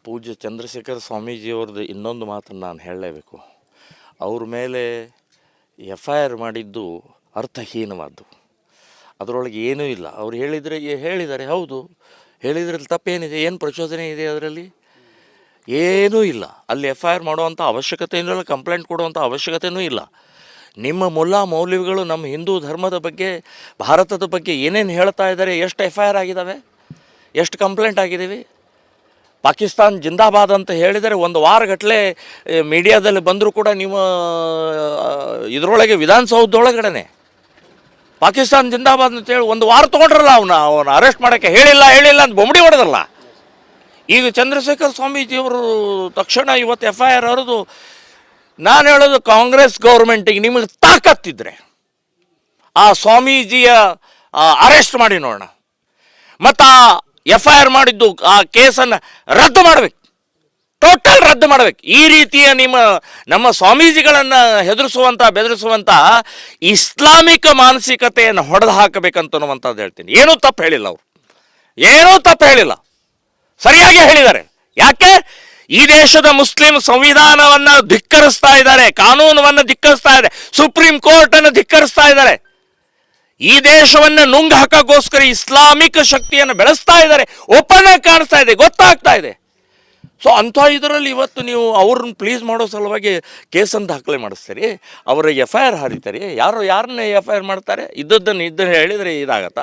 ಪೂಜ್ಯ ಚಂದ್ರಶೇಖರ ಸ್ವಾಮೀಜಿಯವ್ರದ್ದು ಇನ್ನೊಂದು ಮಾತನ್ನು ನಾನು ಹೇಳಲೇಬೇಕು. ಅವ್ರ ಮೇಲೆ FIR ಮಾಡಿದ್ದು ಅರ್ಥಹೀನವಾದ್ದು. ಅದರೊಳಗೆ ಏನೂ ಇಲ್ಲ. ಅವ್ರು ಹೇಳಿದ್ದಾರೆ, ಹೌದು ಹೇಳಿದ್ರಲ್ಲಿ ತಪ್ಪೇನಿದೆ, ಏನು ಪ್ರಚೋದನೆ ಇದೆ ಅದರಲ್ಲಿ? ಏನೂ ಇಲ್ಲ. ಅಲ್ಲಿ FIR ಮಾಡುವಂಥ ಅವಶ್ಯಕತೆಯೂ ಇಲ್ಲ, ಕಂಪ್ಲೇಂಟ್ ಕೊಡುವಂಥ ಅವಶ್ಯಕತೆಯೂ ಇಲ್ಲ. ನಿಮ್ಮ ಮುಲ್ಲಾ ಮೌಲ್ವಿಗಳು ನಮ್ಮ ಹಿಂದೂ ಧರ್ಮದ ಬಗ್ಗೆ, ಭಾರತದ ಬಗ್ಗೆ ಏನೇನು ಹೇಳ್ತಾ ಇದ್ದಾರೆ, ಎಷ್ಟು FIR ಆಗಿದ್ದಾವೆ, ಎಷ್ಟು ಕಂಪ್ಲೇಂಟ್ ಆಗಿದ್ದೀವಿ. ಪಾಕಿಸ್ತಾನ್ ಜಿಂದಾಬಾದ್ ಅಂತ ಹೇಳಿದರೆ ಒಂದು ವಾರಗಟ್ಟಲೆ ಮೀಡಿಯಾದಲ್ಲಿ ಬಂದರೂ ಕೂಡ ನೀವು ಇದರೊಳಗೆ ವಿಧಾನಸೌಧದೊಳಗಡೆ ಪಾಕಿಸ್ತಾನ್ ಜಿಂದಾಬಾದ್ ಅಂತೇಳಿ ಒಂದು ವಾರ ತೊಗೊಂಡ್ರಲ್ಲ, ಅವನ ಅರೆಸ್ಟ್ ಮಾಡೋಕ್ಕೆ ಹೇಳಿಲ್ಲ ಅಂತ ಬೊಂಬಡಿ ಹೊಡೆದಲ್ಲ. ಈಗ ಚಂದ್ರಶೇಖರ ಸ್ವಾಮೀಜಿಯವರು ತಕ್ಷಣ ಇವತ್ತು FIR ಹರಿದು, ನಾನು ಹೇಳೋದು ಕಾಂಗ್ರೆಸ್ ಗೌರ್ಮೆಂಟಿಗೆ ನಿಮಗೆ ತಾಕತ್ತಿದ್ರೆ ಆ ಸ್ವಾಮೀಜಿಯ ಅರೆಸ್ಟ್ ಮಾಡಿ ನೋಡೋಣ, ಮತ್ತು FIR ಮಾಡಿದ್ದು ಆ ಕೇಸನ್ನು ರದ್ದು ಮಾಡಬೇಕು, ಟೋಟಲ್ ರದ್ದು ಮಾಡಬೇಕು. ಈ ರೀತಿಯ ನಮ್ಮ ಸ್ವಾಮೀಜಿಗಳನ್ನು ಹೆದರಿಸುವಂಥ ಬೆದರಿಸುವಂಥ ಇಸ್ಲಾಮಿಕ ಮಾನಸಿಕತೆಯನ್ನು ಹೊಡೆದು ಹಾಕಬೇಕಂತನ್ನುವಂಥದ್ದು ಹೇಳ್ತೀನಿ. ಏನೂ ತಪ್ಪು ಹೇಳಿಲ್ಲ, ಅವರು ಏನೂ ತಪ್ಪು ಹೇಳಿಲ್ಲ, ಸರಿಯಾಗಿ ಹೇಳಿದ್ದಾರೆ. ಯಾಕೆ? ಈ ದೇಶದ ಮುಸ್ಲಿಂ ಸಂವಿಧಾನವನ್ನು ಧಿಕ್ಕರಿಸ್ತಾ ಇದ್ದಾರೆ, ಕಾನೂನನ್ನು ಧಿಕ್ಕರಿಸ್ತಾ ಇದ್ದಾರೆ, ಸುಪ್ರೀಂ ಕೋರ್ಟನ್ನು ಧಿಕ್ಕರಿಸ್ತಾ ಇದ್ದಾರೆ. ಈ ದೇಶವನ್ನು ನುಂಗು ಹಾಕೋಕ್ಕೋಸ್ಕರ ಇಸ್ಲಾಮಿಕ್ ಶಕ್ತಿಯನ್ನು ಬೆಳೆಸ್ತಾ ಇದ್ದಾರೆ. ಓಪನ್ ಆಗಿ ಕಾಣಿಸ್ತಾ ಇದೆ, ಗೊತ್ತಾಗ್ತಾ ಇದೆ. ಸೊ ಅಂಥ ಇದರಲ್ಲಿ ಇವತ್ತು ನೀವು ಅವ್ರನ್ನ ಪ್ಲೀಸ್ ಮಾಡೋ ಸಲುವಾಗಿ ಕೇಸನ್ನು ದಾಖಲೆ ಮಾಡಿಸ್ತೀರಿ, ಅವರಿಗೆ FIR ಹರಿತಾರೆ. ಯಾರನ್ನ FIR ಮಾಡ್ತಾರೆ? ಇದ್ದದ್ದನ್ನು ಹೇಳಿದರೆ ಇದಾಗತ್ತಾ?